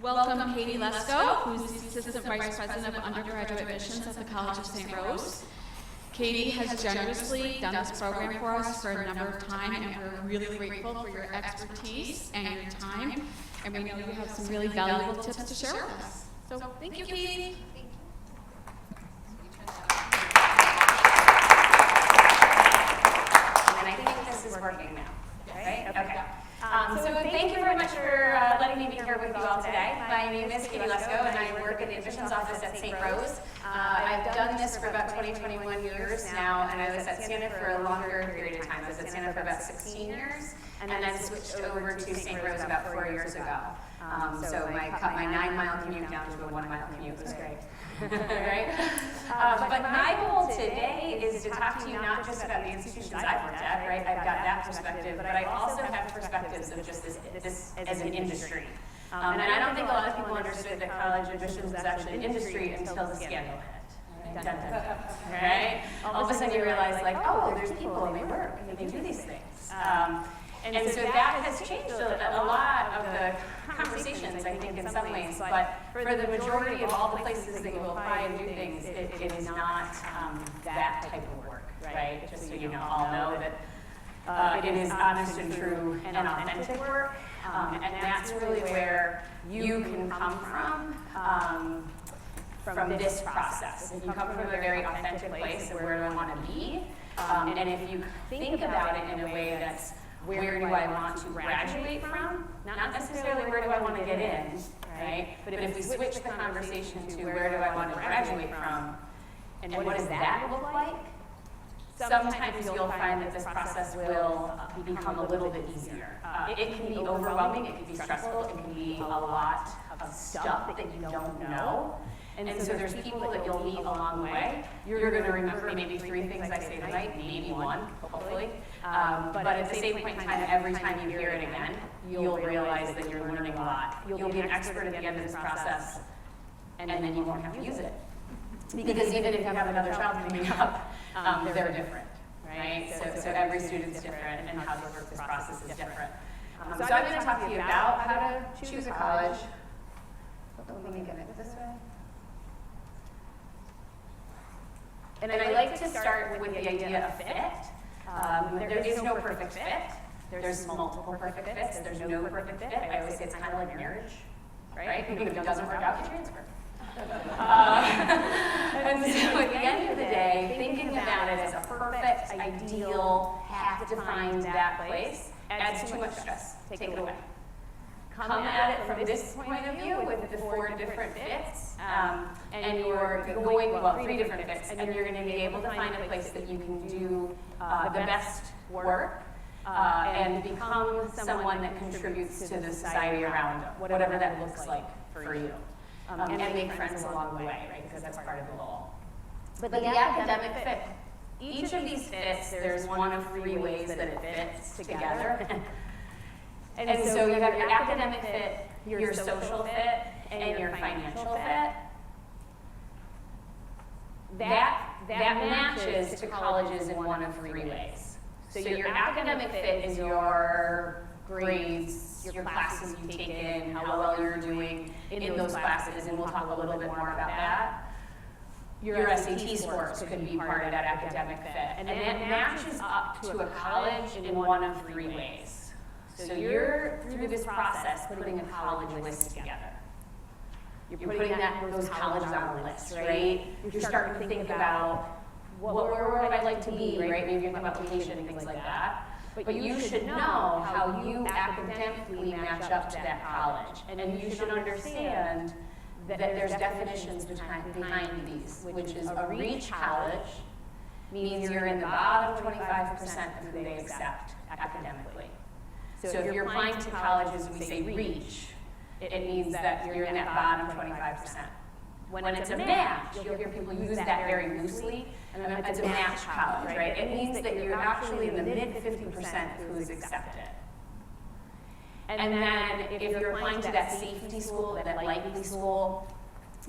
Welcome Katie Lesko, who's the Assistant Vice President of Undergraduate Admissions at the College of St. Rose. Katie has generously done this program for us for a number of time, and we're really grateful for your expertise and your time. And we know you have some really valuable tips to share with us. So thank you, Katie. And I think this is working now, right? Okay. So thank you very much for letting me be here with you all today. My name is Katie Lesko, and I work in the admissions office at St. Rose. I've done this for about 21 years now, and I was at Siena for a longer period of time. I was at Siena for about 16 years, and then switched over to St. Rose about 4 years ago. So I cut my 9-mile commute down to a 1-mile commute. It was great. Right? But my goal today is to talk to you not just about the institutions I've worked at, right? I've got that perspective, but I also have perspectives of just this as an industry. And I don't think a lot of people understood that college admissions was actually an industry until the scandal hit. Right? All of a sudden you realize, like, oh, there's people and they work and they do these things. And so that has changed a lot of the conversations, I think, in some ways. But for the majority of all the places that you apply and do things, it is not that type of work, right? Just so you all know that it is honest and true and authentic work. And that's really where you can come from this process. If you come from a very authentic place of where do I want to be, and if you think about it in a way that's where do I want to graduate from, not necessarily where do I want to get in, right? But if we switch the conversation to where do I want to graduate from, and what does that look like, sometimes you'll find that this process will become a little bit easier. It can be overwhelming, it can be stressful, it can be a lot of stuff that you don't know. And so there's people that you'll meet along the way. You're going to remember maybe 3 things I say tonight, maybe 1, hopefully. But at the same point in time, every time you hear it again, you'll realize that you're learning a lot. You'll be an expert at the end of this process, and then you won't have to use it. Because even if you have another child coming up, they're different, right? So every student's different, and how they work this process is different. So I'm going to talk to you about how to choose a college. Let me get it this way. And I like to start with the idea of fit. There is no perfect fit. There's multiple perfect fits. There's no perfect fit. I always say it's kind of like marriage, right? If it doesn't work out, you transfer. And so at the end of the day, thinking about it as a perfect, ideal, have to find that place adds too much stress. Take it away. Come at it from this point of view with the 4 different fits, and you're going, well, 3 different fits, and you're going to be able to find a place that you can do the best work and become someone that contributes to the society around you, whatever that looks like for you. And make friends along the way, right, because that's part of the goal. But the academic fit, each of these fits, there's one of 3 ways that it fits together. And so you have your academic fit, your social fit, and your financial fit. That matches to colleges in one of 3 ways. So your academic fit is your grades, your classes you've taken, how well you're doing in those classes, and we'll talk a little bit more about that. Your SAT scores could be part of that academic fit. And that matches up to a college in one of 3 ways. So you're, through this process, putting a college list together. You're putting those colleges on a list, right? You're starting to think about, where would I like to be, right? Maybe you're thinking about location and things like that. But you should know how you academically match up to that college. And you should understand that there's definitions behind these, which is a reach college means you're in the bottom 25% of who they accept academically. So if you're applying to colleges and we say reach, it means that you're in that bottom 25%. When it's a match, you'll hear people use that very loosely, and it's a match college, right? It means that you're actually in the mid 50% who is accepted. And then if you're applying to that safety school, that likely school,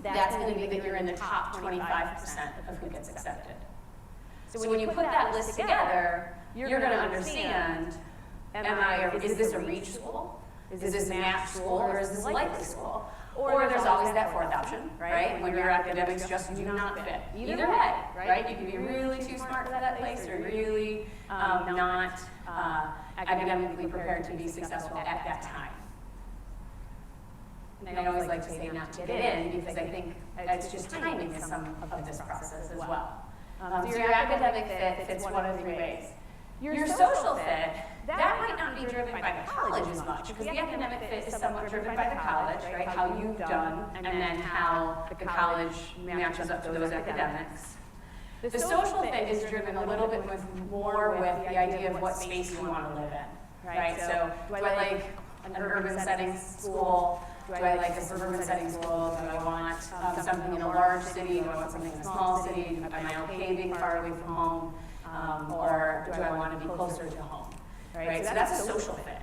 that's going to be that you're in the top 25% of who gets accepted. So when you put that list together, you're going to understand, is this a reach school? Is this a match school, or is this a likely school? Or there's always that fourth option, right? When your academics just do not fit. Either way, right? You can be really too smart for that place or really not academically prepared to be successful at that time. And I always like to say not to get in because I think it's just timing in some of this process as well. So your academic fit fits one of three ways. Your social fit, that might not be driven by the college as much, because the academic fit is somewhat driven by the college, right? How you've done, and then how the college matches up to those academics. The social fit is driven a little bit more with the idea of what space you want to live in, right? So, do I like an urban setting school? Do I like a suburban setting school? Do I want something in a large city? Do I want something in a small city? Am I okay being far away from home? Or do I want to be closer to home? Right? So that's a social fit.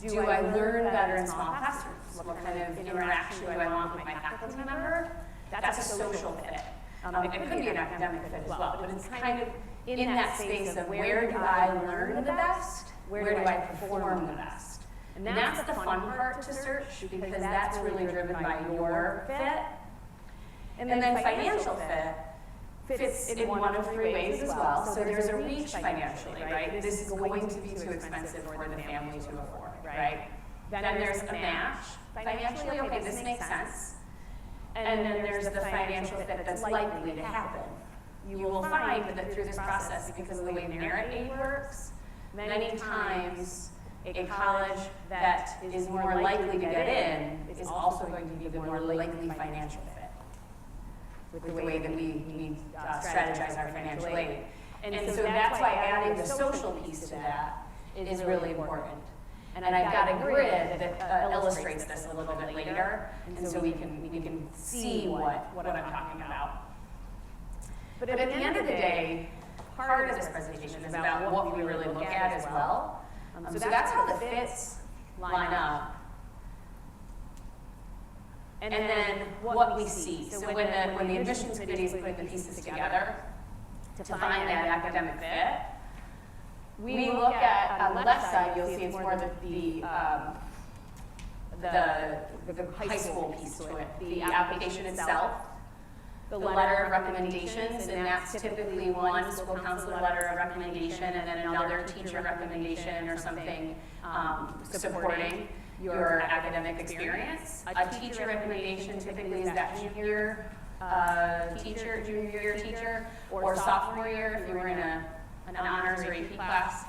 Do I learn better in small classrooms? What kind of interaction do I want with my faculty member? That's a social fit. It could be an academic fit as well, but it's kind of in that space of where do I learn the best? Where do I perform the best? And that's the fun part to search, because that's really driven by your fit. And then financial fit fits in one of three ways as well. So there's a reach financially, right? This is going to be too expensive for the family to afford, right? Then there's a match financially, okay, this makes sense. And then there's the financial fit that's likely to happen. You will find that through this process, because of the way merit aid works, many times a college that is more likely to get in is also going to be the more likely financial fit with the way that we strategize our financial aid. And so that's why adding the social piece to that is really important. And I've got a grid that illustrates this a little bit later, and so we can see what I'm talking about. But at the end of the day, part of this presentation is about what we really look at as well. So that's how the fits line up. And then what we see. So when the admissions committee is putting the pieces together to find that academic fit, we look at, on the left side, you'll see it's more the high school piece to it, the application itself, the letter of recommendations, and that's typically one school counselor letter of recommendation and then another teacher recommendation or something supporting your academic experience. A teacher recommendation typically is that junior year teacher, or sophomore year if you were in an honors or AP class.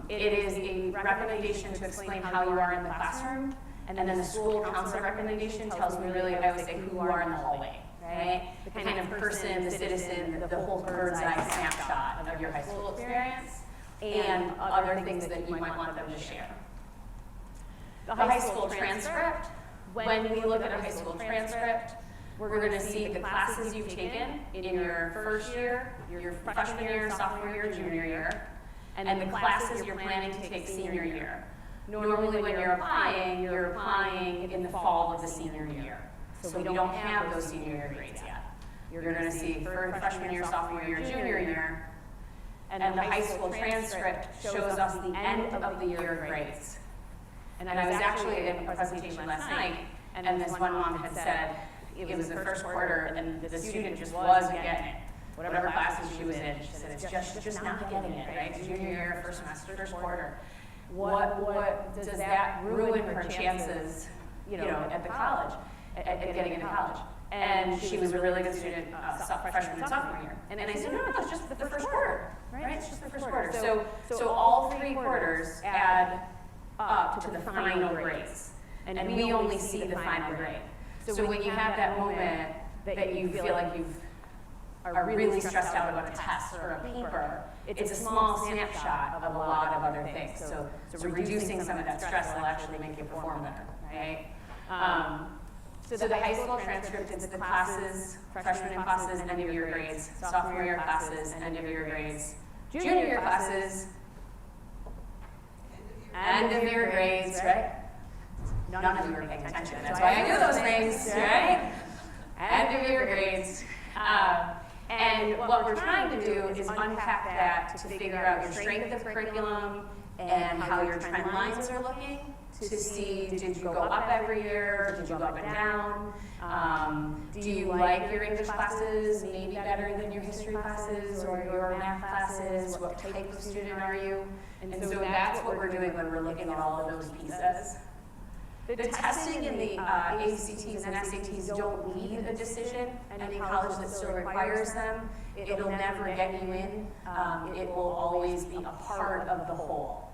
It is a recommendation to explain how you are in the classroom, and then the school counselor recommendation tells me really, I would say, who you are in the hallway, right? The kind of person, the citizen, the whole bird's eye snapshot of your high school experience, and other things that you might want them to share. The high school transcript, when we look at a high school transcript, we're going to see the classes you've taken in your first year, your freshman year, sophomore year, junior year, and the classes you're planning to take senior year. Normally when you're applying in the fall of the senior year. So we don't have those senior year grades yet. You're going to see for freshman year, sophomore year, junior year, and the high school transcript shows us the end of the year grades. And I was actually in a presentation last night, and this one mom had said it was the first quarter, and the student just wasn't getting it. Whatever classes she was in, she said it's just not getting it, right? Junior year, first semester, first quarter. What does that ruin her chances, at the college, at getting into college? And she was a really good student, freshman and sophomore year. And I said, no, it's just the first quarter, right? It's just the first quarter. So all 3 quarters add up to the final grades, and we only see the final grade. So when you have that moment that you feel like you are really stressed out about a test or a paper, it's a small snapshot of a lot of other things. So reducing some of that stress will actually make you perform better, right? So the high school transcript is the classes, freshman year classes, end of year grades, sophomore year classes, end of year grades, junior year classes, end of year grades, right? None of you are paying attention. That's why I do those things, right? End of year grades. And what we're trying to do is unpack that to figure out your strength of curriculum and how your trend lines are looking, to see, did you go up every year? Did you go up and down? Do you like your English classes maybe better than your history classes or your math classes? What type of student are you? And so that's what we're doing when we're looking at all of those pieces. The testing in the ACTs and SATs don't lead a decision. Any college that still requires them, it'll never get you in. It will always be a part of the whole.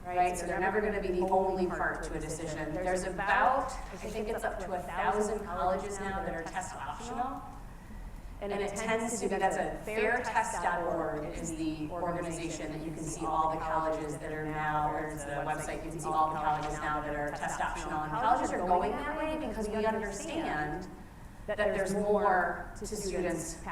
Right? So they're never going to be the only part to a decision. There's about, I think it's up to 1,000 colleges now that are test optional. And it tends to be, that's a fairtest.org is the organization that you can see all the colleges that are now, or it's the website, you can see all the colleges now that are test optional. And colleges are going that way because we understand that there's more to students, the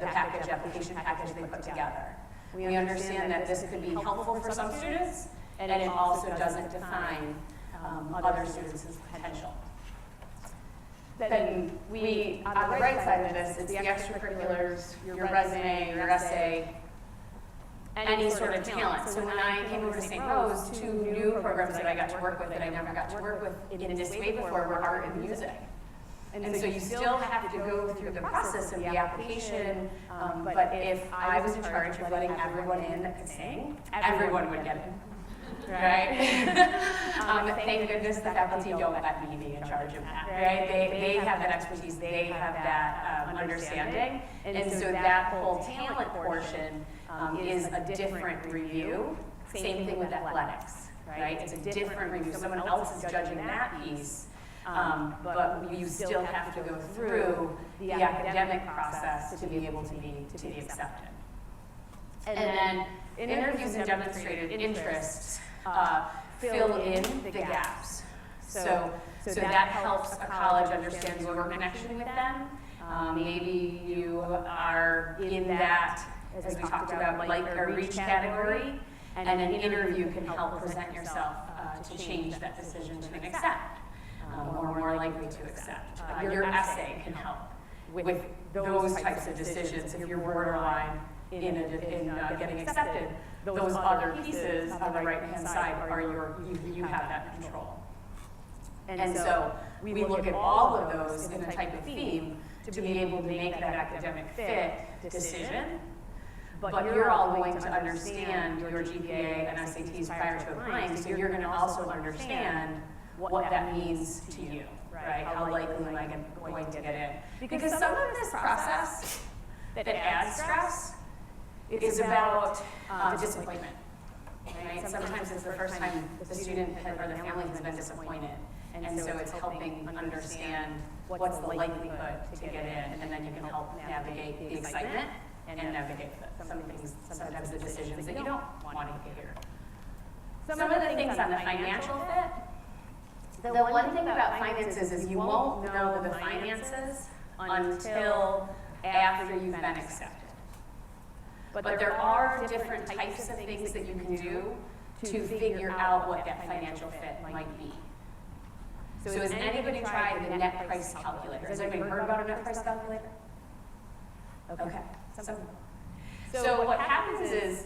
package, application package they put together. We understand that this could be helpful for some students, and it also doesn't define other students' potential. Then we, on the right side of this, it's the extracurriculars, your resume, your essay, any sort of talent. So when I came over to St. Rose, 2 new programs that I got to work with that I never got to work with in this way before were art and music. And so you still have to go through the process of the application, but if I was in charge of letting everyone in that could sing, everyone would get in. Right? Thank goodness the faculty don't let me be in charge of that, right? They have that expertise, they have that understanding, and so that whole talent portion is a different review. Same thing with athletics, right? It's a different review. Someone else is judging that piece, but you still have to go through the academic process to be able to be accepted. And then interviews and demonstrated interests fill in the gaps. So that helps a college understand your connection with them. Maybe you are in that, as we talked about, like or reach category, and an interview can help present yourself to change that decision to an accept, or more likely to accept. Your essay can help with those types of decisions if you're borderline in getting accepted. Those other pieces on the right-hand side are you have that control. And so we look at all of those in a type of theme to be able to make that academic fit decision. But you're all going to understand your GPA and SATs prior to applying, so you're going to also understand what that means to you, right? How likely am I going to get in? Because some of this process that adds stress is about disappointment, right? Sometimes it's the first time the student or the family has been disappointed, and so it's helping understand what's the likelihood to get in, and then you can help navigate the excitement and navigate sometimes the decisions that you don't want to hear. Some of the things on the financial fit, the one thing about finances is you won't know the finances until after you've been accepted. But there are different types of things that you can do to figure out what that financial fit might be. So has anybody tried the net price calculator? Has anybody heard about a net price calculator? Okay. So what happens is,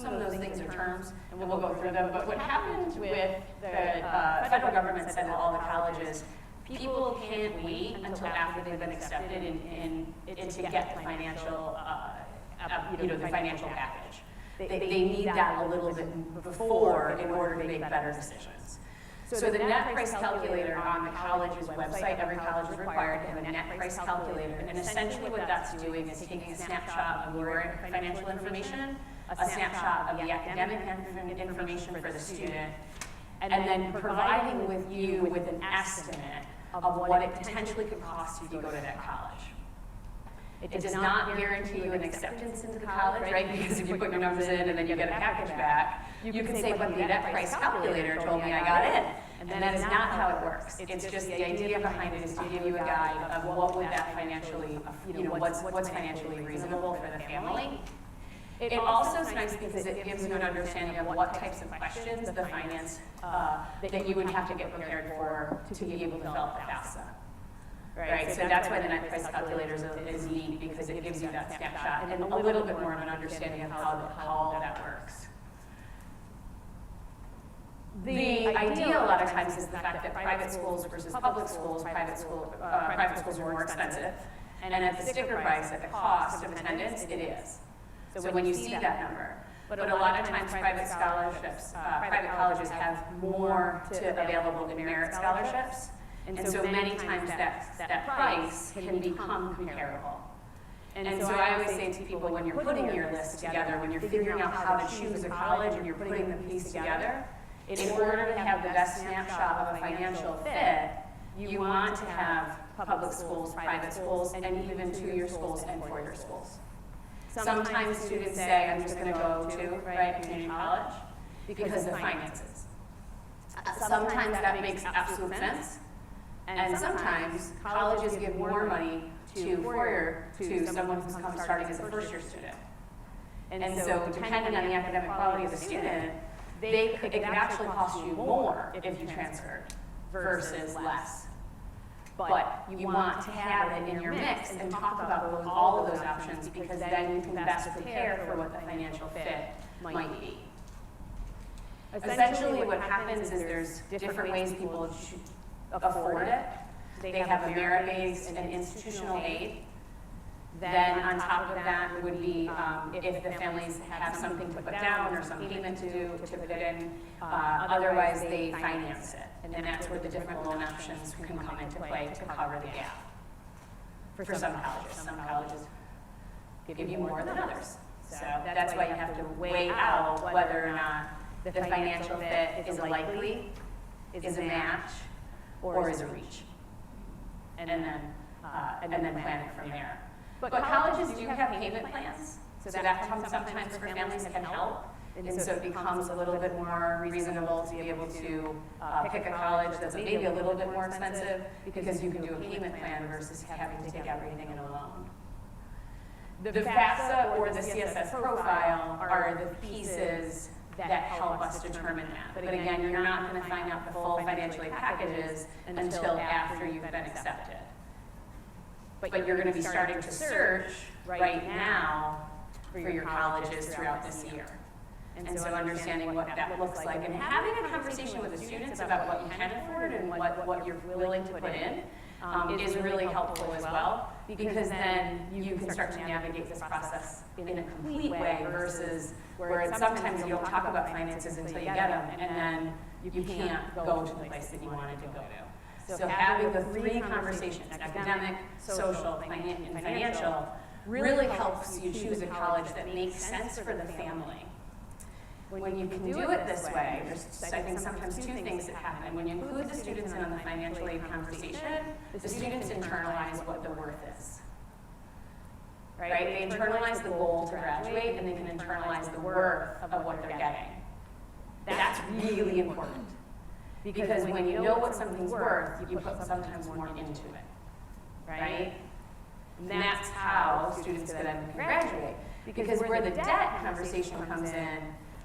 some of those things are terms, and we'll go through them, but what happens with the federal government said to all the colleges, people can't wait until after they've been accepted to get the financial the financial package. They need that a little bit before in order to make better decisions. So the net price calculator on the college's website, every college is required to have a net price calculator, and essentially what that's doing is taking a snapshot of your financial information, a snapshot of the academic information for the student, and then providing with you with an estimate of what it potentially could cost you to go to that college. It does not guarantee you an acceptance into the college, right? Because if you put your numbers in and then you get a package back, you can say, but the net price calculator told me I got in. And that is not how it works. It's just the idea behind it is to give you a guide of what would that financially, what's financially reasonable for the family. It also is nice because it gives you an understanding of what types of questions the finance that you would have to get prepared for to be able to fill out the FAFSA. Right, so that's why the net price calculator is neat, because it gives you that snapshot and a little bit more of an understanding of how all that works. The idea a lot of times is the fact that private schools versus public schools, private schools are more expensive. And at the sticker price, at the cost of attendance, it is. So when you see that number. But a lot of times private scholarships, private colleges have more to available than merit scholarships. And so many times that price can become comparable. And so I always say to people, when you're putting your list together, when you're figuring out how to choose a college and you're putting the piece together, in order to have the best snapshot of a financial fit, you want to have public schools, private schools, and even two-year schools and four-year schools. Sometimes students say, I'm just going to go to community college because of finances. Sometimes that makes absolute sense. And sometimes colleges give more money to someone who's starting as a first-year student. And so depending on the academic quality of the student, it could actually cost you more if you transferred versus less. But you want to have it in your mix and talk about all of those options, because then you can best prepare for what the financial fit might be. Essentially what happens is there's different ways people afford it. They have a merit-based and institutional aid. Then on top of that would be if the families have something to put down or some payment to do to put in. Otherwise, they finance it. And that's where the different loan options can come into play to cover the gap. For some colleges give you more than others. So that's why you have to weigh out whether or not the financial fit is a likely, is a match, or is a reach. And then plan it from there. But colleges do have payment plans, so that sometimes for families can help. And so it becomes a little bit more reasonable to be able to pick a college that's maybe a little bit more expensive, because you can do a payment plan versus having to take everything in a loan. The FAFSA or the CSS profile are the pieces that help us determine that. But again, you're not going to find out the full financial aid packages until after you've been accepted. But you're going to be starting to search right now for your colleges throughout this year. And so understanding what that looks like and having a conversation with the students about what you can afford and what you're willing to put in is really helpful as well, because then you can start to navigate this process in a complete way versus where sometimes you don't talk about finances until you get them, and then you can't go to the place that you wanted to go to. So having the three conversations, academic, social, and financial, really helps you choose a college that makes sense for the family. When you can do it this way, there's, I think, sometimes two things that happen. When you include the students in on the financial aid conversation, the students internalize what the worth is. Right? They internalize the goal to graduate, and they can internalize the worth of what they're getting. That's really important. Because when you know what something's worth, you put sometimes more into it. Right? And that's how students then graduate. Because where the debt conversation comes in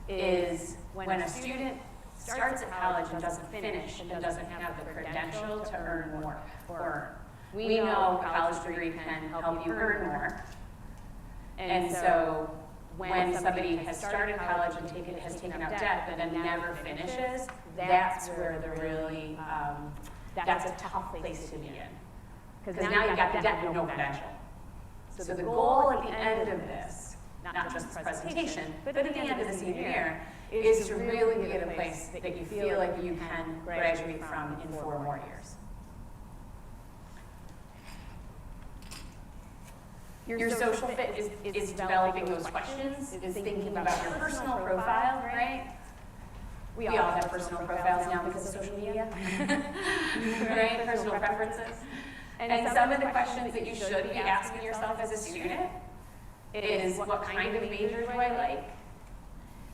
is when a student starts at college and doesn't finish and doesn't have the credential to earn more. We know a college degree can help you earn more. And so when somebody has started college and has taken up debt but then never finishes, that's where the really, that's a tough place to be in. Because now you've got the debt and no credential. So the goal at the end of this, not just the presentation, but at the end of the senior year, is to really be at a place that you feel like you can graduate from in 4 more years. Your social fit is developing those questions, is thinking about your personal profile, right? We all have personal profiles now because of social media, right? Personal preferences. And some of the questions that you should be asking yourself as a student is, what kind of major do I like?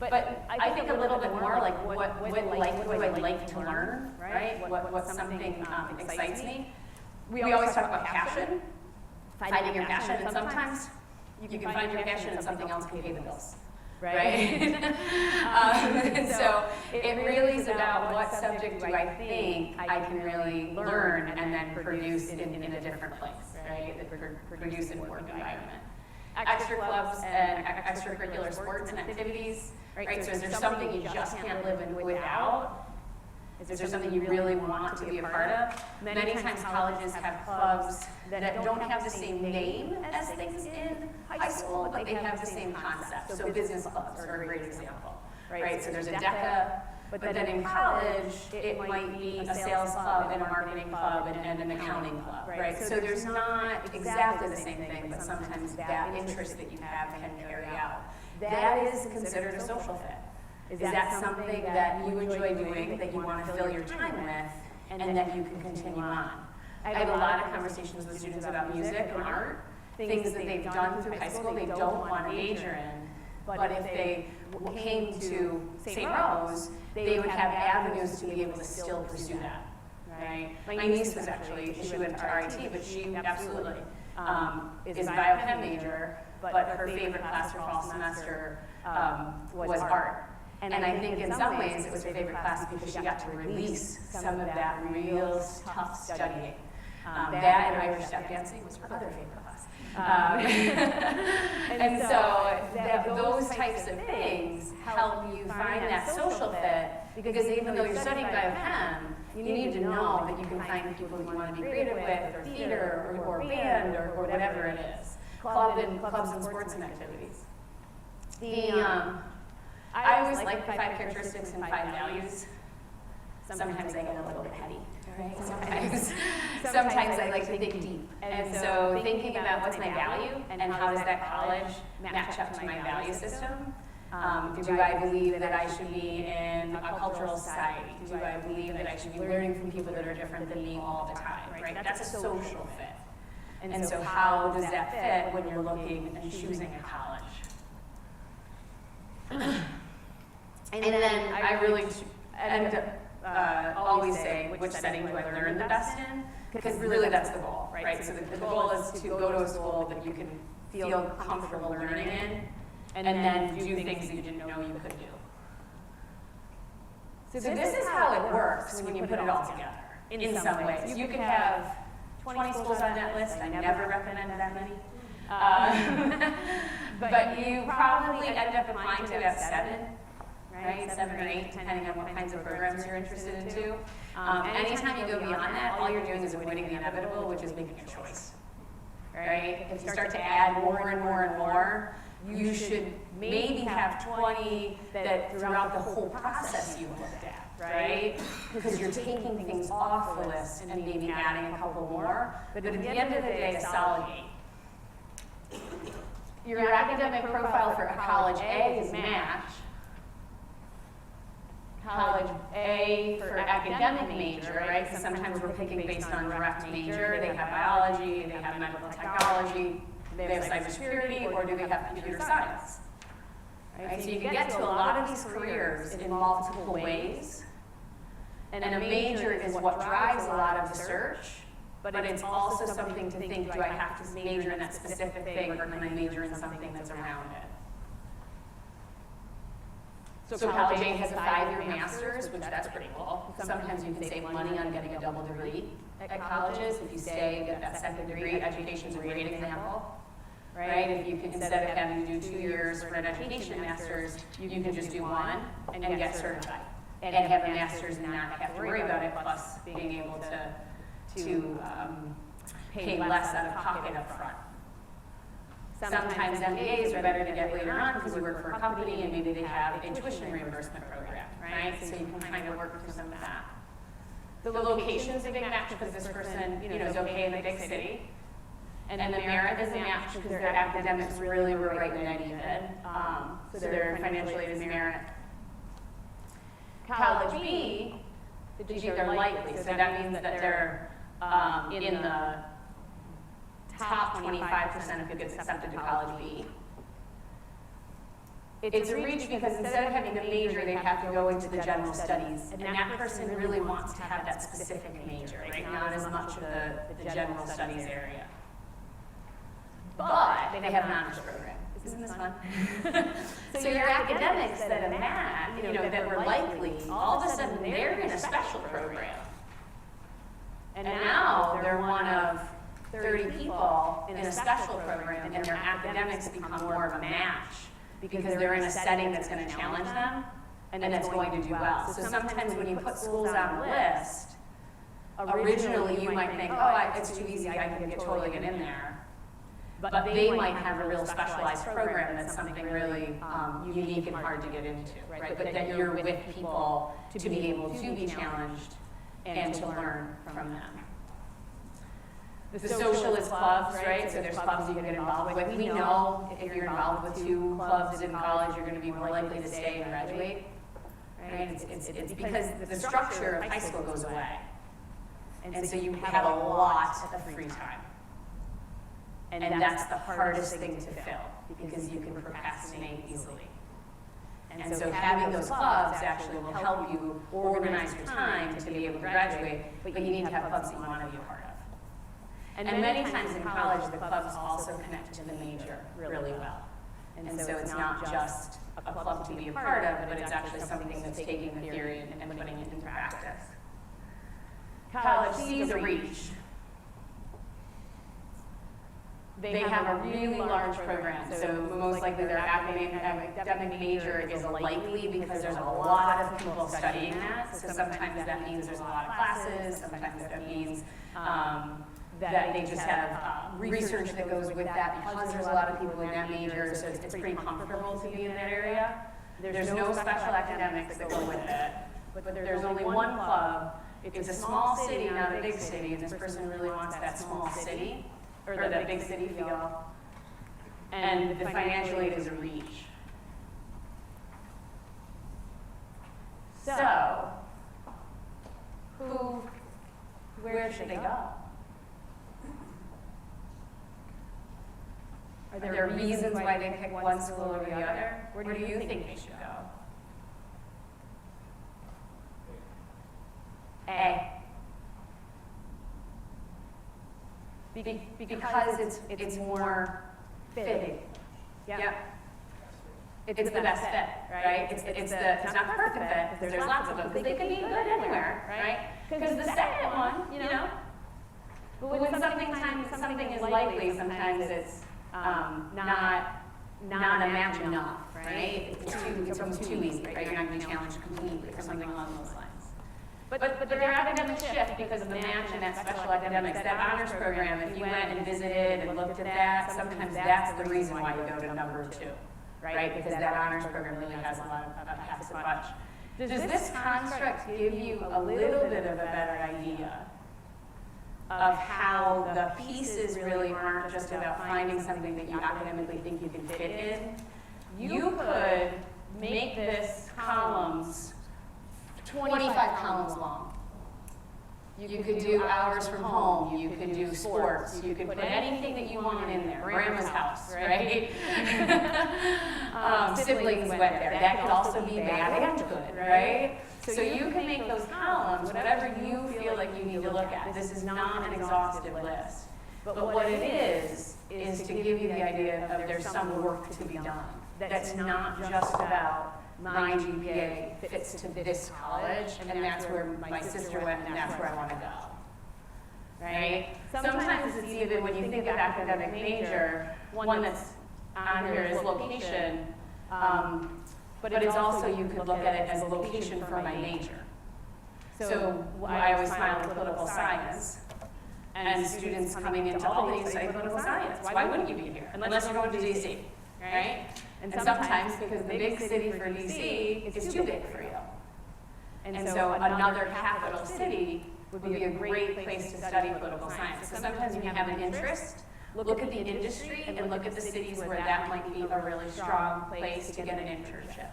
But I think a little bit more like, what do I like to learn, right? What's something excites me? We always talk about passion, finding your passion, and sometimes you can find your passion and something else can pay the bills. Right? And so it really is about what subject do I think I can really learn and then produce in a different place, right? Produce in a work environment. Extra clubs and extracurricular sports and activities, right? So is there something you just can't live without? Is there something you really want to be a part of? Many times colleges have clubs that don't have the same name as things in high school, but they have the same concept. So business clubs are a great example, right? So there's a DECA, but then in college, it might be a sales club and a marketing club and an accounting club, right? So there's not exactly the same thing, but sometimes that interest that you have can carry out. That is considered a social fit. Is that something that you enjoy doing, that you want to fill your time with, and that you can continue on? I have a lot of conversations with students about music and art, things that they've done through high school they don't want to major in, but if they came to St. Rose, they would have avenues to be able to still pursue that, right? My niece was actually, she went to RIT, but she absolutely is a biochem major, but her favorite class for fall semester was art. And I think in some ways it was her favorite class because she got to release some of that real tough studying. That and Irish step dancing was her other favorite class. And so those types of things help you find that social fit, because even though you're studying biochem, you need to know that you can find people you want to be creative with, or theater, or band, or whatever it is. Clubs and sports and activities. I always like the 5 characteristics and 5 values. Sometimes I get a little bit heady, right? Sometimes I like to think deep. And so thinking about what's my value and how does that college match up to my value system. Do I believe that I should be in a cultural society? Do I believe that I should be learning from people that are different than me all the time, right? That's a social fit. And so how does that fit when you're looking and choosing a college? And then I really end up always saying, which setting do I learn the best in? Because really that's the goal, right? So the goal is to go to a school that you can feel comfortable learning in, and then do things that you didn't know you could do. So this is how it works when you put it all together, in some ways. You could have 20 schools on that list. I never recommend that many. But you probably end up applying to about 7. Right, 7 or 8, depending on what kinds of programs you're interested in too. Anytime you go beyond that, all you're doing is avoiding the inevitable, which is making a choice. Right? If you start to add more and more and more, you should maybe have 20 that throughout the whole process you looked at, right? Because you're taking things off the list and maybe adding a couple more. But at the end of the day, a solid 8. Your academic profile for a college A is match. College A for academic major, right? So sometimes we're picking based on direct major. They have biology, they have medical technology, they have cybersecurity, or do they have computer science? Right? So you can get to a lot of these careers in multiple ways. And a major is what drives a lot of the search, but it's also something to think, do I have to major in that specific thing, or can I major in something that's around it? So college A has a 5-year master's, which that's pretty cool. Sometimes you can save money on getting a double degree at colleges. If you stay and get that second degree, education's a great example, right? If you can, instead of having to do 2 years for an education master's, you can just do 1 and get certified. And have a master's and not have to worry about it, plus being able to pay less out of pocket up front. Sometimes MBAs are better to get later on because you work for a company and maybe they have a tuition reimbursement program, right? So you can kind of work through some of that. The location's a big match because this person, is okay in the big city. And the merit is a match because their academics really were right and even. So their financial aid is merit. College B, they're likely. So that means that they're in the top 25% of who gets accepted to college B. It's a reach because instead of having a major, they have to go into the general studies. And that person really wants to have that specific major, right? Not as much of the general studies area. But they have an honors program. Isn't this fun? So your academics that are mad, that were likely, all of a sudden they're in a special program. And now they're one of 30 people in a special program, and their academics become more of a match because they're in a setting that's going to challenge them and that's going to do well. So sometimes when you put schools on a list, originally you might think, oh, it's too easy, I can totally get in there. But they might have a real specialized program that's something really unique and hard to get into, right? But that you're with people to be able to be challenged and to learn from them. The socialist clubs, right? So there's clubs you can get involved with. We know if you're involved with 2 clubs in college, you're going to be more likely to stay and graduate, right? It's because the structure of high school goes away. And so you have a lot of free time. And that's the hardest thing to fill because you can procrastinate easily. And so having those clubs actually will help you organize your time to be able to graduate, but you need to have clubs that you want to be a part of. And many times in college, the clubs also connect to the major really well. And so it's not just a club to be a part of, but it's actually something that's taking the theory and putting it into practice. College sees a reach. They have a really large program, so most likely their academic major is likely because there's a lot of people studying that. So sometimes that means there's a lot of classes, sometimes that means that they just have research that goes with that because there's a lot of people in that major, so it's pretty comfortable to be in that area. There's no special academics that go with it, but there's only one club. It's a small city, not a big city, and this person really wants that small city, or that big city feel, and the financial aid is a reach. So, where should they go? Are there reasons why they pick one school over the other? Where do you think they should go? A. Because it's more fitting. Yep. It's the best fit, right? It's not the perfect fit, because there's lots of them, because they can be good anywhere, right? Because the second one, you know, but when something is likely, sometimes it's not a match enough, right? It's almost too easy, right? You're not going to be challenged completely or something along those lines. But their academic shift because of the match and that special academics, that honors program, if you went and visited and looked at that, sometimes that's the reason why you go to number 2, right? Because that honors program really has a lot of half as much. Does this construct give you a little bit of a better idea of how the pieces really aren't just about finding something that you academically think you can fit in? You could make this columns 25 columns long. You could do hours from home, you could do sports, you could put anything that you want in there. Grandma's house, right? Siblings went there. That could also be bad and good, right? So you can make those columns whatever you feel like you need to look at. This is not an exhaustive list. But what it is to give you the idea of there's some work to be done. That's not just about my GPA fits to this college, and that's where my sister went, and that's where I want to go, right? Sometimes it's even when you think of academic major, one that's on here is location, but it's also, you could look at it as a location for my major. So I always smile with political science, and students coming into Albany say political science. Why wouldn't you be here? Unless you're going to DC, right? And sometimes, because the big city for DC is too big for you. And so another capital city would be a great place to study political science. So sometimes when you have an interest, look at the industry and look at the cities where that might be a really strong place to get an internship.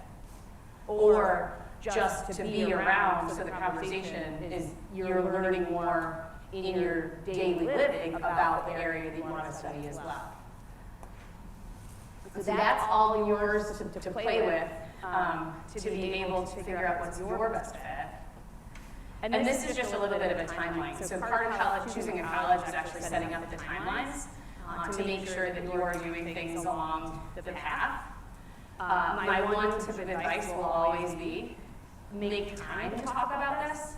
Or just to be around, so the conversation is you're learning more in your daily living about the area that you want to study as well. So that's all yours to play with, to be able to figure out what's your best fit. And this is just a little bit of a timeline. So part of college, choosing a college is actually setting up the timelines to make sure that you are doing things along the path. My one tip of advice will always be, make time to talk about this.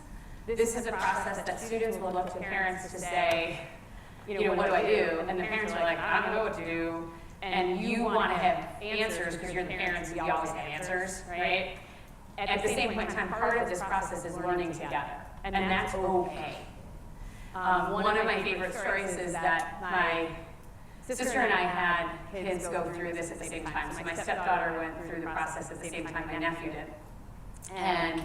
This is a process that students will look to parents to say, what do I do? And the parents are like, I don't know what to do. And you want to have answers because you're the parents, you always have answers, right? at the same point in time, part of this process is learning together, and that's okay. One of my favorite stories is that my sister and I had kids go through this at the same time. So my stepdaughter went through the process at the same time my nephew did. And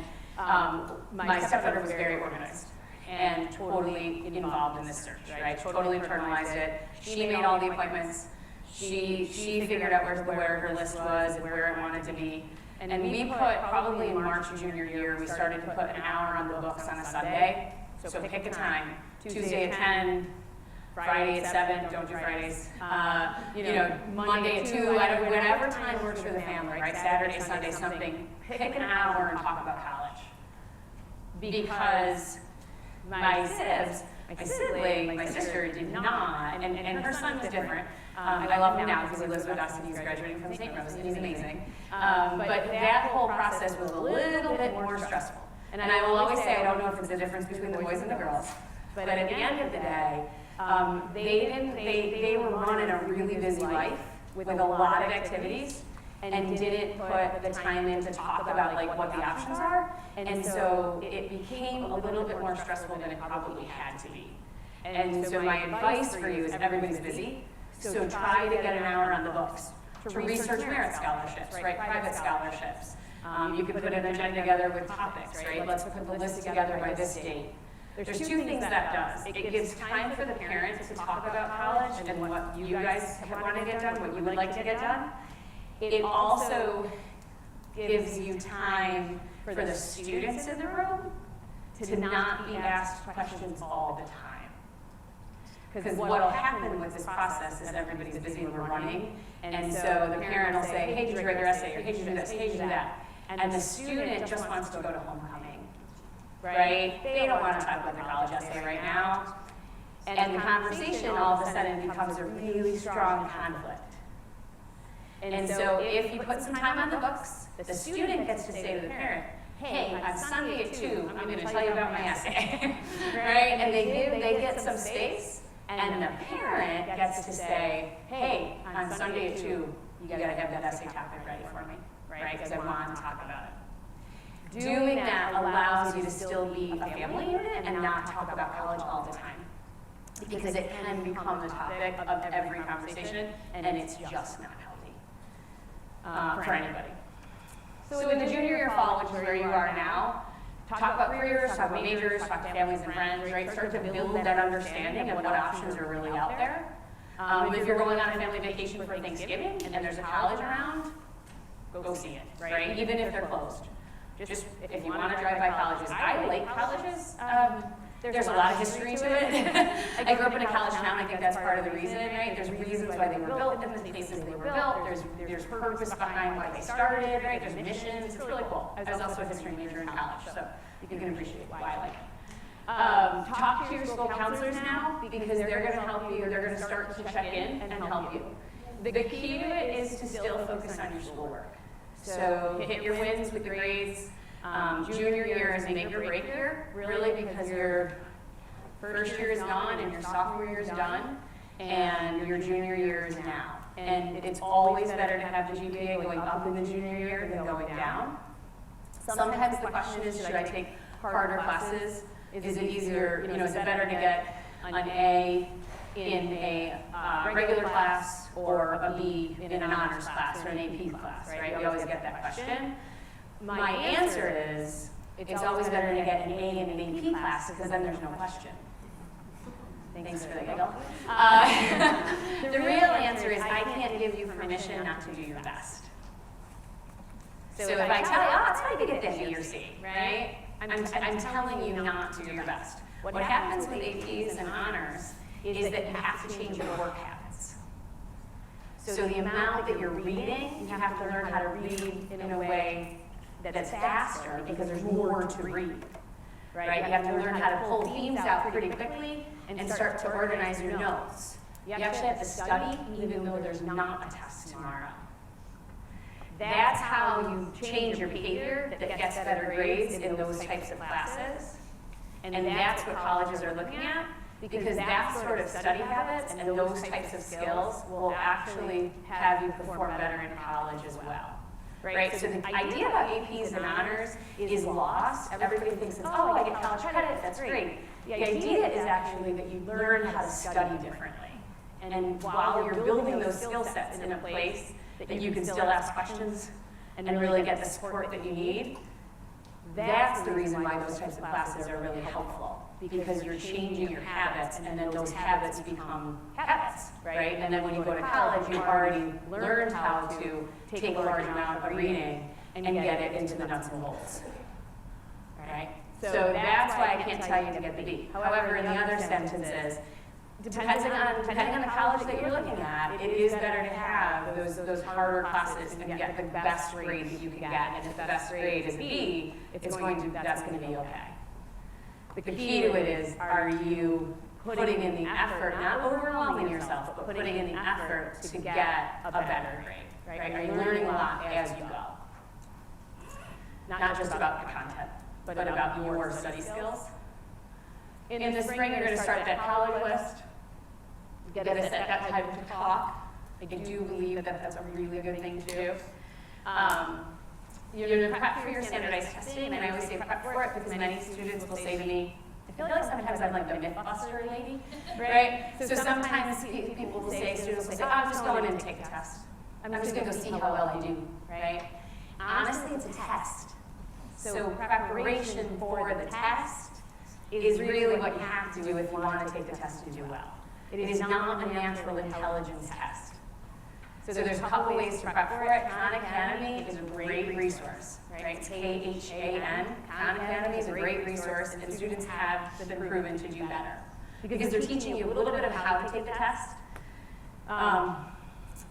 my stepdaughter was very organized and totally involved in this search, right? Totally internalized it. She made all the appointments. She figured out where her list was and where it wanted to be. And we put, probably in March of junior year, we started to put an hour on the books on a Sunday. So pick a time, Tuesday at 10, Friday at 7, don't do Fridays, Monday at 2, whatever time works for the family, right? Saturday, Sunday, something. Pick an hour and talk about college. Because my sibling, my sister did not, and her son was different. I love him now because he lives with us and he's graduating from St. Rose and he's amazing. But that whole process was a little bit more stressful. And I will always say I don't know if it's the difference between the boys and the girls, but at the end of the day, they were running a really busy life with a lot of activities and didn't put the time in to talk about like what the options are. And so it became a little bit more stressful than it probably had to be. And so my advice for you is everybody's busy, so try to get an hour on the books to research merit scholarships, right? Private scholarships. You can put an agenda together with topics, right? Let's put the list together by this date. There's two things that does. It gives time for the parents to talk about college and what you guys want to get done, what you would like to get done. It also gives you time for the students in the room to not be asked questions all the time. Because what will happen with this process is everybody's busy and we're running, and so the parent will say, hey, did you write your essay, or hey, did you do this, hey, did you do that? And the student just wants to go to homecoming, right? They don't want to talk about their college essay right now. And the conversation all of a sudden becomes a really strong conflict. And so if you put some time on the books, the student gets to say to the parent, hey, on Sunday at 2, I'm going to tell you about my essay, right? And they get some space, and the parent gets to say, hey, on Sunday at 2, you got to have that essay topic ready for me, right? Because I want to talk about it. Doing that allows you to still be a family unit and not talk about college all the time, because it can become the topic of every conversation, and it's just not healthy for anybody. So in the junior year fall, which is where you are now, talk about careers, talk about majors, talk to families and friends, right? Start to build that understanding of what options are really out there. If you're going on a family vacation for Thanksgiving and there's a college around, go see it, right? Even if they're closed. Just if you want to drive by colleges. I like colleges. There's a lot of history to it. I grew up in a college town. I think that's part of the reason, right? There's reasons why they were built in the places they were built. There's purpose behind why they started, right? There's missions. It's really cool. I was also a history major in college, so you can appreciate why I like it. Talk to your school counselors now, because they're going to help you. They're going to start to check in and help you. The key to it is to still focus on your schoolwork. So hit your wins with the grades. Junior year is make or break year, really, because your first year is gone and your sophomore year is done, and your junior year is now. And it's always better to have the GPA going up in the junior year than going down. Sometimes the question is, should I take harder classes? Is it easier, is it better to get an A in a regular class or a B in an honors class or an AP class, right? We always get that question. My answer is, it's always better to get an A in an AP class, because then there's no question. Thanks for the giggle. The real answer is, I can't give you permission not to do your best. So if I tell you, it's hard to get that B or C, right? I'm telling you not to do your best. What happens with APs and honors is that you have to change your work habits. So the amount that you're reading, you have to learn how to read in a way that's faster, because there's more to read, right? You have to learn how to pull themes out pretty quickly and start to organize your notes. You actually have to study even though there's not a test tomorrow. That's how you change your behavior that gets better grades in those types of classes. And that's what colleges are looking at, because that sort of study habits and those types of skills will actually have you perform better in college as well. right? So the idea about APs and honors is lost. Everybody thinks, oh, I get college credit, that's great. The idea is actually that you learn how to study differently. And while you're building those skill sets in a place that you can still ask questions and really get the support that you need, that's the reason why those types of classes are really helpful. Because you're changing your habits, and then those habits become habits, right? And then when you go to college, you've already learned how to take a large amount of reading and get it into the nuts and bolts, right? So that's why I can't tell you to get the B. However, in the other sentences, depending on the college that you're looking at, it is better to have those harder classes and get the best grade that you can get. And if the best grade is a B, that's going to be okay. The key to it is, are you putting in the effort, not overwhelming yourself, but putting in the effort to get a better grade, right? Are you learning a lot as you go? Not just about the content, but about your study skills. In the spring, you're going to start that college list. Get a set that type of talk. I do believe that that's a really good thing to do. You're going to prep for your standardized testing, and I always say prep for it because many students will say to me, I feel like sometimes I'm like the myth buster lady, right? So sometimes people will say, students will say, oh, I'm just going in to take the test. I'm just going to go see how well I do, right? Honestly, it's a test. So preparation for the test is really what you have to do if you want to take the test to do well. It is not a natural intelligence test. So there's a couple ways to prep for it. Khan Academy is a great resource, right? It's K-H-A-N. Khan Academy is a great resource, and students have been proven to do better. Because they're teaching you a little bit of how to take the test.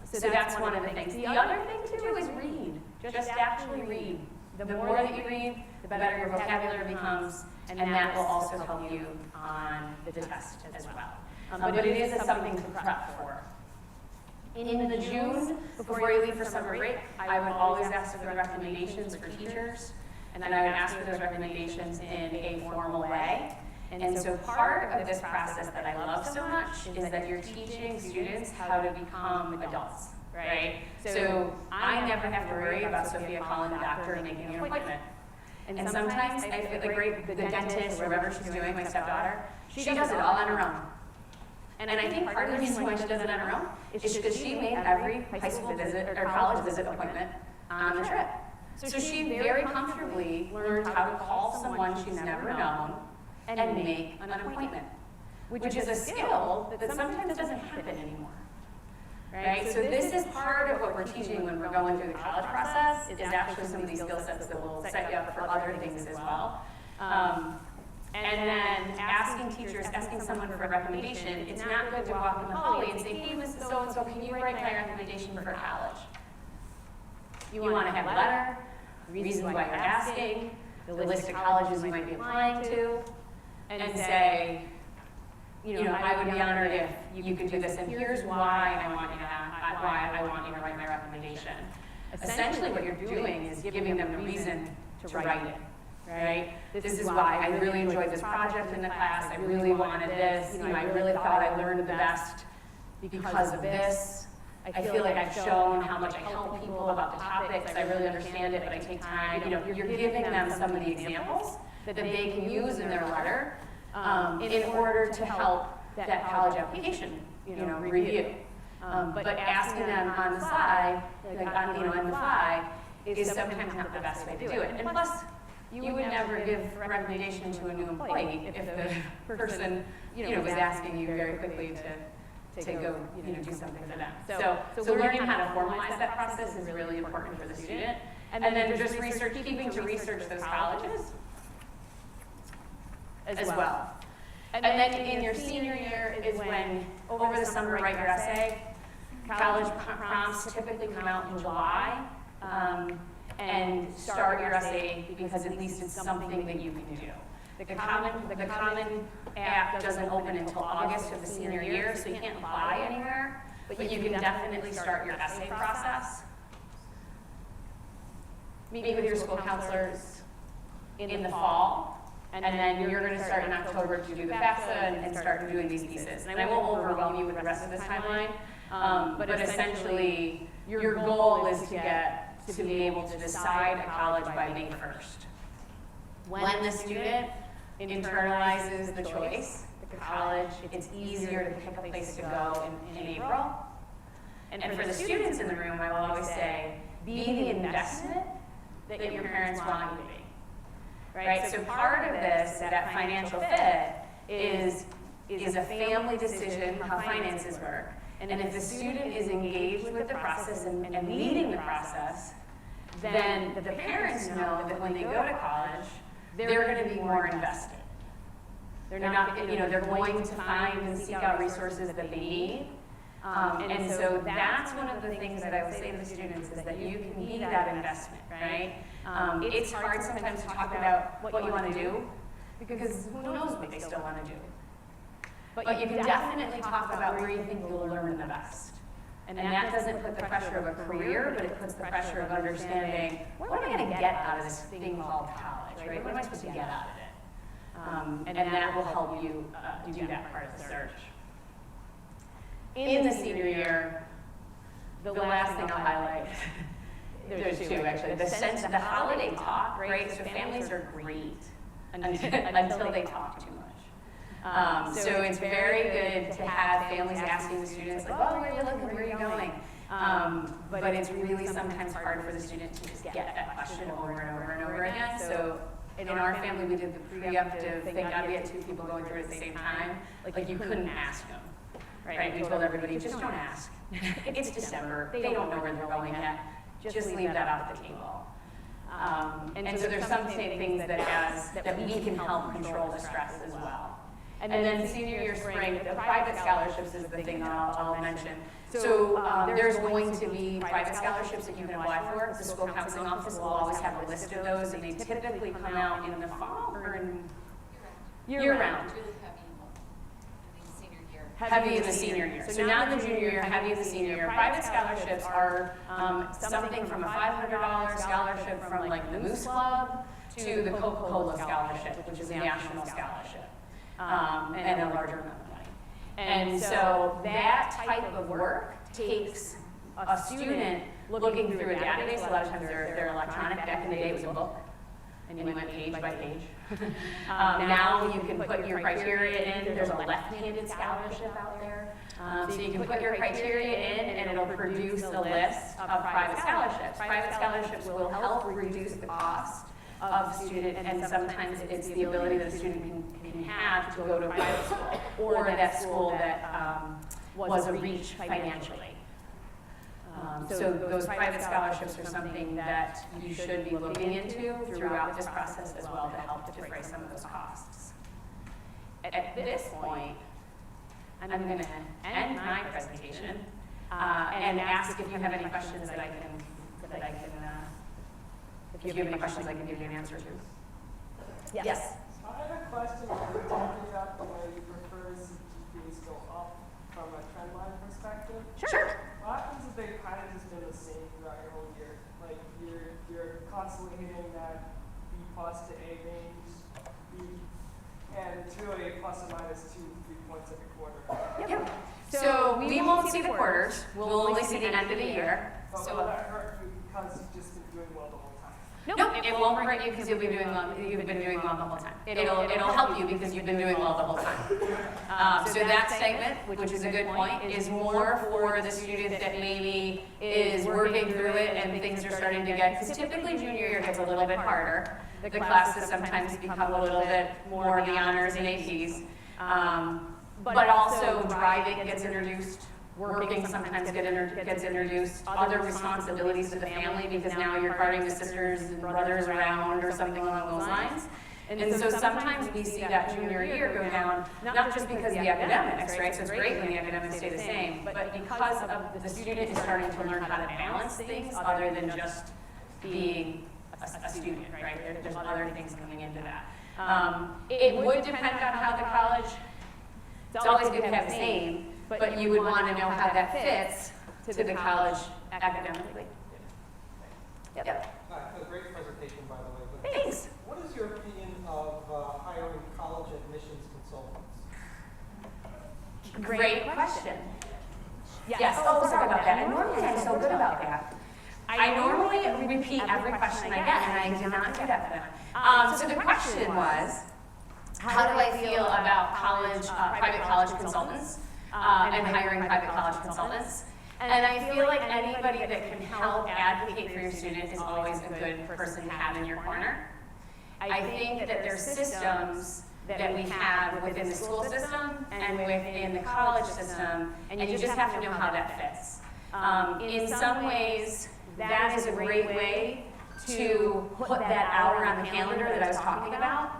So that's one of the things. The other thing, too, is read. Just actually read. The more that you read, the better your vocabulary becomes, and that will also help you on the test as well. But it is something to prep for. In the June, before you leave for summer break, I would always ask for recommendations for teachers, and then I would ask for those recommendations in a formal way. And so part of this process that I love so much is that you're teaching students how to become adults, right? So I never have to worry about Sophia calling the doctor and making an appointment. And sometimes I feel like the dentist or whatever she's doing, my stepdaughter, she does it all on her own. And I think part of the reason why she does it on her own is because she made every high school visit or college visit appointment on the trip. So she very comfortably learned how to call someone she's never known and make an appointment, which is a skill that sometimes doesn't happen anymore. Right? So this is part of what we're teaching when we're going through the college process, is actually some of these skill sets that will set you up for other things as well. And then asking teachers, asking someone for a recommendation, it's not good to walk in the hallway and say, hey, Mrs. So-and-so, can you write my recommendation for college? You want to have a letter, reasons why you're asking, the list of colleges you might be applying to, and say, I would be honored if you could do this, and here's why I want you to write my recommendation. Essentially what you're doing is giving them a reason to write it. Right? This is why I really enjoyed this project in the class. I really wanted this. I really thought I learned the best because of this. I feel like I've shown how much I help people about the topics. I really understand it, but I take time. You're giving them some of the examples that they can use in their letter in order to help that college application, review. But asking them on the side, on the fly, is sometimes not the best way to do it. And plus, you would never give a recommendation to a new employee if the person, was asking you very quickly to go, do something for them. So learning how to formalize that process is really important for the student. And then just keeping to research those colleges as well. And then in your senior year is when, over the summer, write your essay. College prompts typically come out in July. And start your essay because at least it's something that you can do. The Common App doesn't open until August of the senior year, so you can't apply anywhere, but you can definitely start your essay process. Meet with your school counselors in the fall, and then you're going to start in October to do the FAFSA and start doing these pieces. And I won't overwhelm you with the rest of this timeline, but essentially your goal is to get to be able to decide a college by May 1st. When the student internalizes the choice, the college, it's easier to pick a place to go in April. And for the students in the room, I will always say, be the investment that your parents want you to be. Right? So part of this, that financial fit, is a family decision how finances work. And if the student is engaged with the process and leading the process, then the parents know that when they go to college, they're going to be more invested. They're not, they're going to find and seek out resources that they need. And so that's one of the things that I would say to the students is that you can be that investment, right? It's hard sometimes to talk about what you want to do because who knows what they still want to do. But you can definitely talk about where you think you'll learn the best. And that doesn't put the pressure of a career, but it puts the pressure of understanding, what am I going to get out of this thing called college, right? What am I supposed to get out of it? And that will help you do that part of the search. In the senior year, the last thing I'll highlight, there's two actually, the holiday talk, right? So families are great until they talk too much. So it's very good to have families asking the students, like, oh, where are you looking, where are you going? But it's really sometimes hard for the student to just get that question over and over and over again. So in our family, we did the preemptive, thank God we had two people going through it at the same time. Like you couldn't ask them. Right? We told everybody, just don't ask. It's December. They don't know where they're going yet. Just leave that out of the table. And so there's some things that we can help control the stress as well. And then senior year spring, the private scholarships is the thing that I'll mention. So there's going to be private scholarships that you can apply for. The school counseling office will always have a list of those, and they typically come out in the fall or in year-round. Heavy in the senior year. So now in the junior year, heavy in the senior year. Private scholarships are something from a $500 scholarship from like the Moose Club to the Coca-Cola scholarship, which is a national scholarship, and a larger amount of money. And so that type of work takes a student looking through a database. A lot of times they're electronic. Back in the day, it was a book. And you went page by page. Now you can put your criteria in. There's a left-handed scholarship out there. So you can put your criteria in and it'll produce a list of private scholarships. Private scholarships will help reduce the cost of the student, and sometimes it's the ability that a student can have to go to a private school or that school that was a reach financially. So those private scholarships are something that you should be looking into throughout this process as well to help defray some of those costs. At this point, I'm going to end my presentation and ask if you have any questions that I can, if you have any questions I can give you an answer to. Yes? I have a question. You're talking about the way you prefer CGPAs go up from a trend line perspective. Sure. What happens if they kind of just been the same throughout your whole year? Like you're constantly hitting that B plus to A range, and it's really a plus or minus 2-3 points every quarter. Yep. So we won't see the quarters. We'll only see the end of the year. But will that hurt you because you've just been doing well the whole time? Nope, it won't hurt you because you've been doing well. You've been doing well the whole time. It'll help you because you've been doing well the whole time. So that segment, which is a good point, is more for the student that maybe is working through it and things are starting to get. Because typically junior year gets a little bit harder. The classes sometimes become a little bit more of the honors and APs, but also driving gets introduced. Working sometimes gets introduced, other responsibilities to the family because now you're carting the sisters and brothers around or something along those lines. And so sometimes we see that junior year go down, not just because of the academics, right? So it's great when the academics stay the same, but because of the student is starting to learn how to balance things other than just being a student, right? There's other things coming into that. It would depend on how the college, it's always good to have the same, but you would want to know how that fits to the college academically. Yep. A great presentation, by the way. But Thanks. what is your opinion of hiring college admissions consultants? Great question. Yes. Oh, sorry about that. And normally I'm so good about that. I normally repeat every question I get, and I did not do that for them. So the question was, how do I feel about private college consultants and hiring private college consultants? And I feel like anybody that can help advocate for your student is always a good person to have in your corner. I think that there's systems that we have within the school system and within the college system, and you just have to know how that fits. In some ways, that is a great way to put that hour on the calendar that I was talking about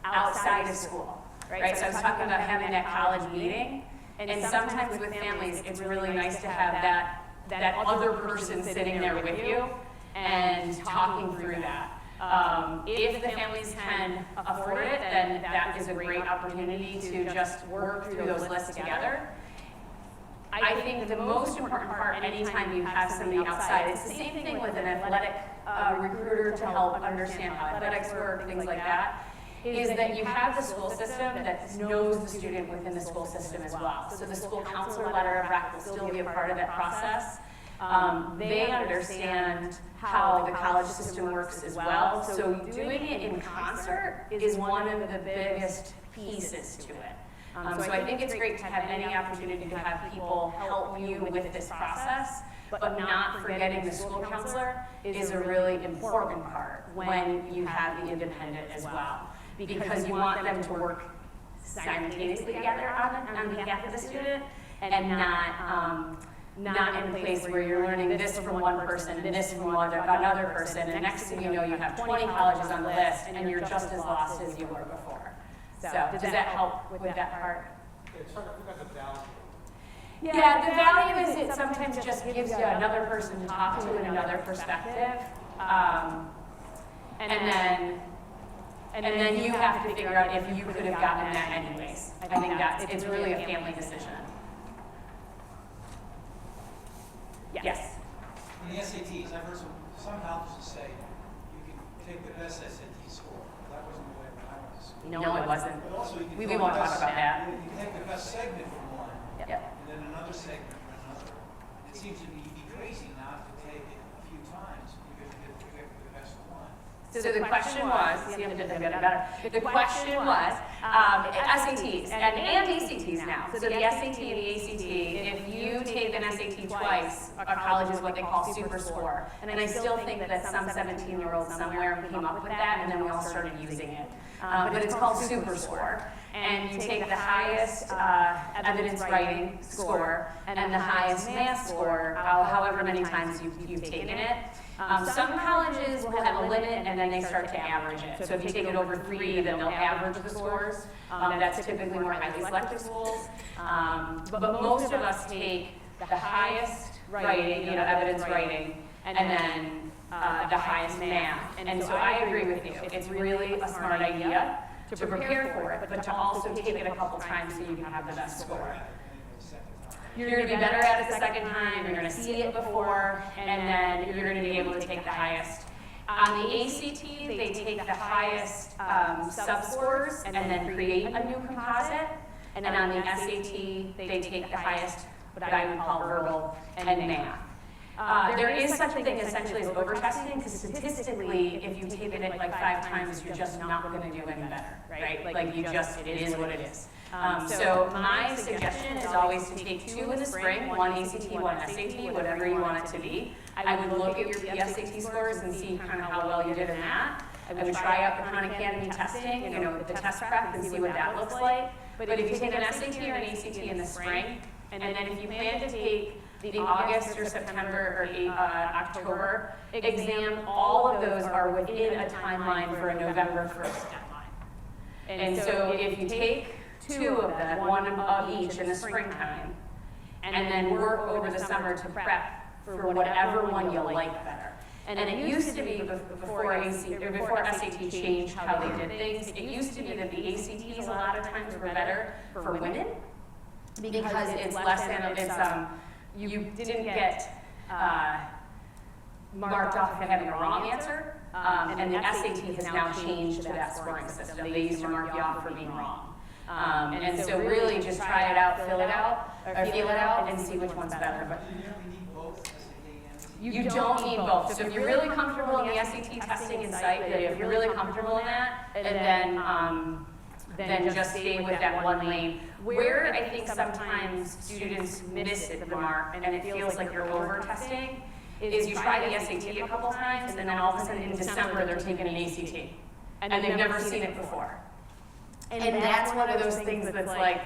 outside of school, right? So I was talking about having that college meeting, and sometimes with families, it's really nice to have that other person sitting there with you and talking through that. If the families can afford it, then that is a great opportunity to just work through those lists together. I think the most important part anytime you have somebody outside, it's the same thing with an athletic recruiter to help understand how athletics work, things like that, is that you have the school system that knows the student within the school system as well. So the school counselor letter of rec will still be a part of that process. They understand how the college system works as well. So doing it in concert is one of the biggest pieces to it. So I think it's great to have any opportunity to have people help you with this process, but not forgetting the school counselor is a really important part when you have the independent as well, because you want them to work simultaneously together on behalf of the student, and not in a place where you're learning this from one person and this from another person, and next thing you know you have 20 colleges on the list and you're just as lost as you were before. So does that help with that part? It's sort of about the value. Yeah, the value is it sometimes just gives you another person to talk to and another perspective. And then you have to figure out if you could have gotten that anyways. I think it's really a family decision. Yes. In the SATs, I've heard some colleges say you can take the best SAT score. That wasn't the way when I went to school. No, it wasn't. But also you can We take won't the talk best, about that. You can take the best segment from one, Yep. and then another segment from another. It seems to me you'd be crazy not to take it a few times because you get the best one. So the question was, see, I'm getting better. The question was SATs and ACTs now. So the SAT and the ACT, if you take an SAT twice, a college is what they call super score. And I still think that some 17-year-old somewhere came up with that, and then we all started using it. But it's called super score. And you take the highest evidence writing score and the highest math score, however many times you've taken it. Some colleges will have a limit and then they start to average it. So if you take it over 3, then they'll average the scores. That's typically more highly selective schools. But most of us take the highest writing, evidence writing, and then the highest math. And so I agree with you. It's really a smart idea to prepare for it, but to also take it a couple times so you can have the best score. You're going to be better at it the second time, you're going to see it before, and then you're going to be able to take the highest. On the ACT, they take the highest sub-scores and then create a new composite. And on the SAT, they take the highest, what I would call verbal and math. There is such a thing essentially as over-testing, because statistically, if you take it like 5 times, you're just not going to do any better, right? Like it is what it is. So my suggestion is always to take 2 in the spring, 1 ACT, 1 SAT, whatever you want it to be. I would look at your PSAT scores and see kind of how well you did in that. I would try out the Khan Academy testing, the test prep, and see what that looks like. But if you take an SAT or an ACT in the spring, and then if you plan to take the August or September or October exam, all of those are within a timeline for a November 1st deadline. And so if you take 2 of them, 1 of each in the springtime, and then work over the summer to prep for whatever one you like better. And it used to be before SAT changed how they did things, it used to be that the ACTs a lot of times were better for women because it's less than, you didn't get marked off for having a wrong answer, and the SAT has now changed to that scoring system. They used to mark you off for being wrong. And so really just try it out, feel it out, and see which one's better. But Do you really need both SAT and ACT? You don't need both. So if you're really comfortable in the SAT testing and psych, if you're really comfortable in that, and then just stay with that one lane. Where I think sometimes students miss the mark, and it feels like you're over testing, is you try the SAT a couple times, and then all of a sudden in December they're taking an ACT, and they've never seen it before. And that's one of those things that's like,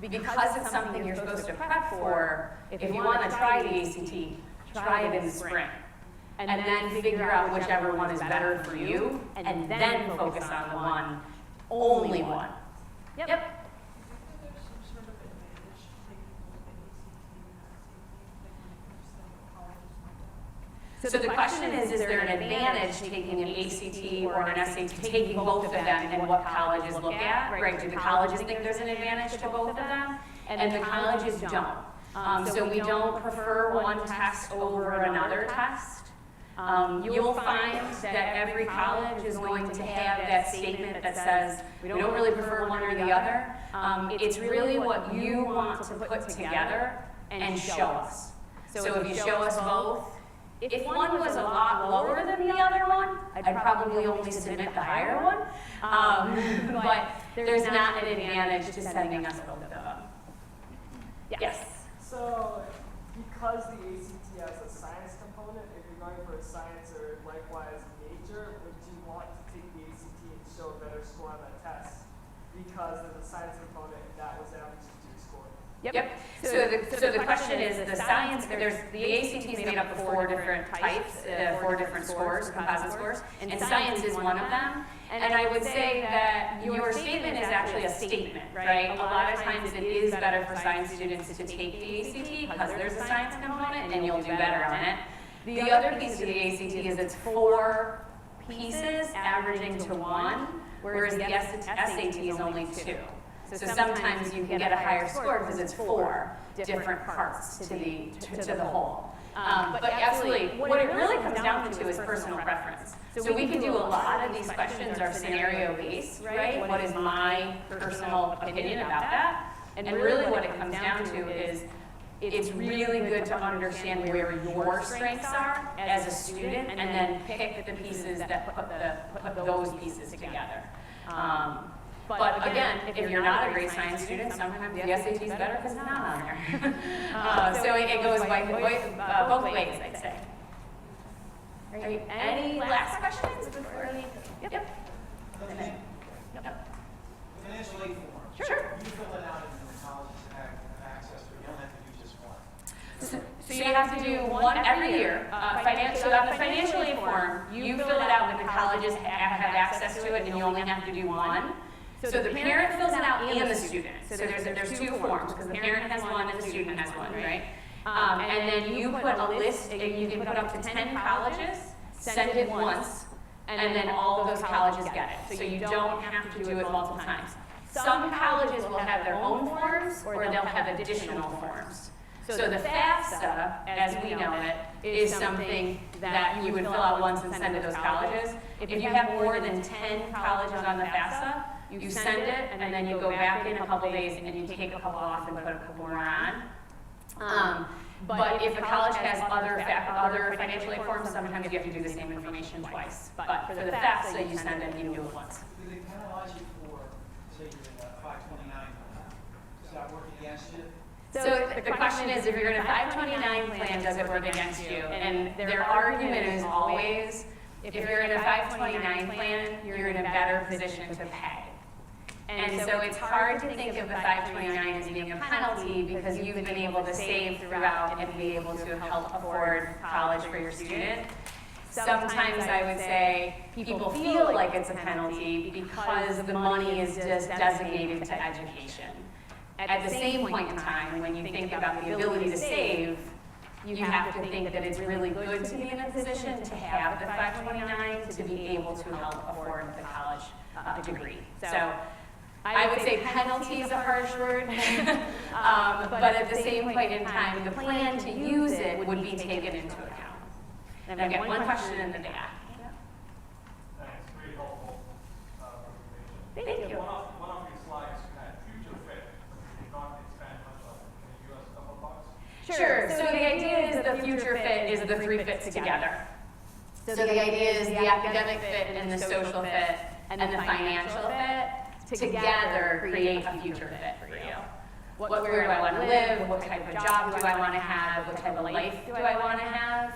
because it's something you're supposed to prep for, if you want to try the ACT, try it in the spring. And then figure out whichever one is better for you, and then focus on the one, only one. Yep. There's some sort of advantage to taking both the ACT and SAT, like when it comes to colleges like that. So the question is there an advantage taking an ACT or an SAT, taking both of them, and what colleges look at, right? Do the colleges think there's an advantage to both of them? And the colleges don't. So we don't prefer one test over another test. You'll find that every college is going to have that statement that says, we don't really prefer one or the other. It's really what you want to put together and show us. So if you show us both, if one was a lot lower than the other one, I'd probably only submit the higher one. But there's not an advantage to sending us both of them. Yes? So, because the ACT has a science component, if you're going for a science or likewise major, would you want to take the ACT and show a better score on that test? Because there's a science component that was averages to your score. Yep. So the question is, the science, the ACT is made up of 4 different types, 4 different scores, composite scores, and science is one of them. And I would say that your statement is actually a statement, right? A lot of times it is better for science students to take the ACT because there's a science component and you'll do better on it. The other piece of the ACT is it's 4 pieces averaging to 1, whereas the SAT is only 2. So sometimes you can get a higher score because it's 4 different parts to the whole. But absolutely, what it really comes down to is personal preference. So we can do a lot of these questions are scenario-based, right? What is my personal opinion about that? And really what it comes down to is it's really good to understand where your strengths are as a student and then pick the pieces that put those pieces together. But again, if you're not a great science student, sometimes the SAT is better because it's not on there. So it goes both ways, I'd say. Right. Any last questions before we? Yep. Okay. The financial aid form. Sure. You fill it out and the colleges have access to it. You don't have to do just one. So you have to do one every year. So on the financial aid form, you fill it out and the colleges have access to it and you only have to do one. So the parent fills it out and the student. So there's 2 forms because the parent has one and the student has one, right? And then you put a list, and you can put up to 10 colleges, send it once, and then all of those colleges get it. So you don't have to do it multiple times. Some colleges will have their own forms or they'll have additional forms. So the FAFSA, as we know it, is something that you would fill out once and send to those colleges. If you have more than 10 colleges on the FAFSA, you send it and then you go back in a couple days and you take a couple off and put a couple more on. But if a college has other financial aid forms, sometimes you have to do the same information twice. But for the FAFSA, you send it and you do it once. Do they penalize you for, say, you're in a 529 plan? Does that work against you? So the question is, if you're in a 529 plan, does it work against you? And their argument is always, if you're in a 529 plan, you're in a better position to pay. And so it's hard to think of the 529 as being a penalty because you've been able to save throughout and be able to help afford college for your student. Sometimes I would say people feel like it's a penalty because the money is just designated to education. At the same point in time, when you think about the ability to save, you have to think that it's really good to be in a position to have the 529 to be able to help afford the college degree. So I would say penalty is a harsh word, but at the same point in time, the plan to use it would be taken into account. And I've got one question in the back. Thanks, very helpful presentation. Thank you. One of your slides had future fit, but you did not expand much on it. Can you give us a couple of thoughts? Sure, so the idea is the future fit is the three fits together. So the idea is the academic fit and the social fit and the financial fit together create a future fit for you. Where do I want to live? What type of job do I want to have? What type of life do I want to have?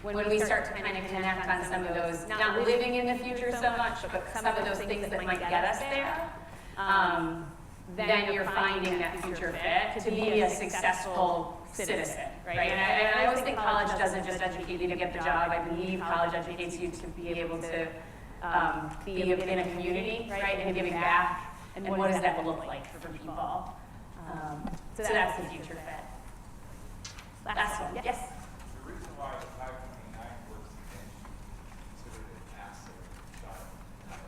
When we start to kind of connect on some of those, not living in the future so much, but some of those things that might get us there, then you're finding that future fit to be a successful citizen, right? And I always think college doesn't just educate you to get the job. I believe college educates you to be able to be in a community, right, and giving back. And what does that look like for people? So that's the future fit. Last one, yes? The reason why the 529 works against you is considered an asset of the child.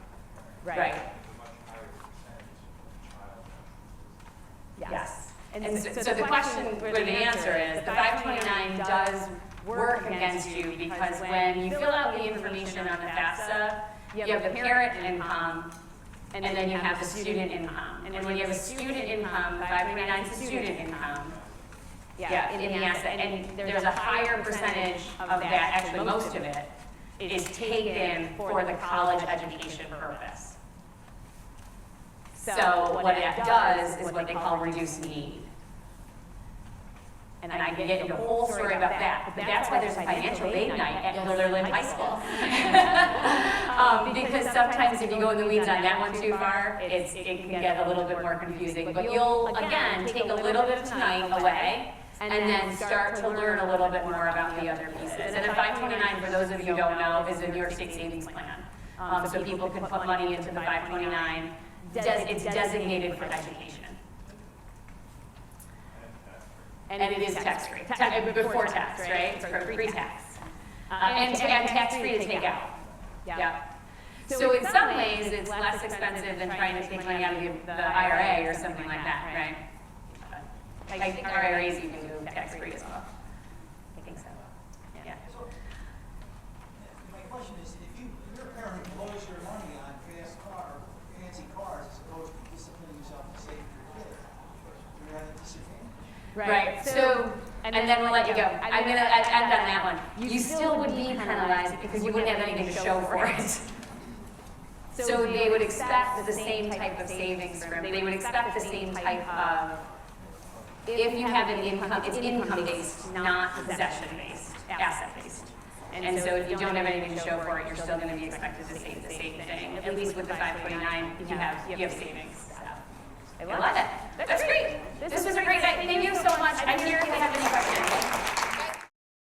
Right. It's a much higher percentage of the child. Yes. And so the question, or the answer is, the 529 does work against you because when you fill out the information on the FAFSA, you have the parent income, and then you have the student income. And when you have a student income, 529 is student income. Yeah, in the asset. And there's a higher percentage of that, actually most of it, is taken for the college education purpose. So what that does is what they call reduced need. And I can get into a whole story about that, but that's why there's a financial aid night at Litherland High School. Because sometimes if you go in the weeds on that one too far, it can get a little bit more confusing. But you'll, again, take a little bit of tonight away, and then start to learn a little bit more about the other pieces. And the 529, for those of you who don't know, is a New York State savings plan. So people can put money into the 529. It's designated for education. And it is tax-free, before tax, right? It's for pre-tax. And tax-free to take out. Yeah. So in some ways, it's less expensive than trying to take money out of the IRA or something like that, right? I think IRAs you can do tax-free as well. I think so. Yeah. So, my question is, if you're a parent who blows your money on fancy cars as opposed to disciplining yourself to save for your kid, do you have a disadvantage? Right. So, and then we'll let you go. I'm going to end on that one. You still would be penalized because you wouldn't have anything to show for it. So they would expect the same type of savings from, they would expect the same type of, if you have an income, it's income-based, not possession-based, asset-based. And so if you don't have anything to show for it, you're still going to be expected to save the same thing. At least with the 529, you have savings. I love it. That's great. This was a great night. Thank you so much. I'm here if you have any questions.